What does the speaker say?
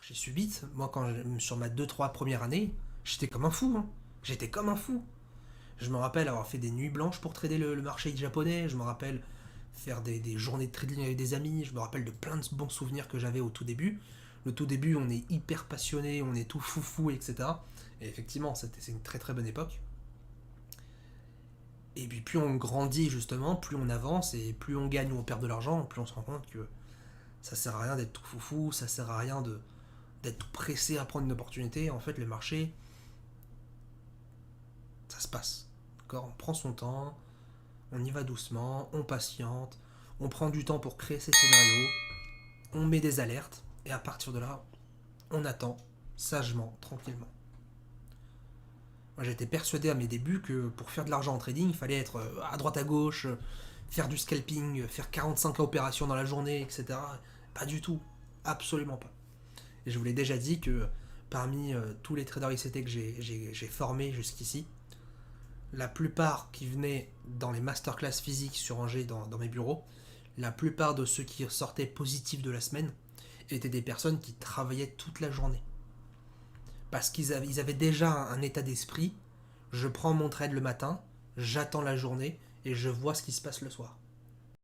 j'ai subi. Moi, sur ma 2-3 premières années, j'étais comme un fou. Hein. J'étais comme un fou. Je me rappelle avoir fait des nuits blanches pour trader le marché japonais. Je me rappelle faire des journées de trading avec des amis. Je me rappelle de plein de bons souvenirs que j'avais au tout début. Le tout début, on est hyper passionné, on est tout foufou, etc. Et effectivement, c'est une très très bonne époque. Et puis plus on grandit justement, plus on avance et plus on gagne ou on perd de l'argent, plus on se rend compte que ça sert à rien d'être tout foufou, ça sert à rien d'être tout pressé à prendre une opportunité. En fait, les marchés, ça se passe. D'accord. On prend son temps, on y va doucement, on patiente, on prend du temps pour créer ses scénarios, on met des alertes, et à partir de là, on attend sagement, tranquillement. Moi, j'étais persuadé à mes débuts que pour faire de l'argent en trading, il fallait être à droite à gauche, faire du scalping, faire 45 opérations dans la journée, etc. Pas du tout. Absolument pas. Et je vous l'ai déjà dit que parmi tous les traders ICT que j'ai formés jusqu'ici, la plupart qui venaient dans les masterclass physiques sur Angers dans mes bureaux, la plupart de ceux qui sortaient positifs de la semaine étaient des personnes qui travaillaient toute la journée. Parce ils avaient déjà un état d'esprit, je prends mon trade le matin, j'attends la journée et je vois ce qui se passe le soir.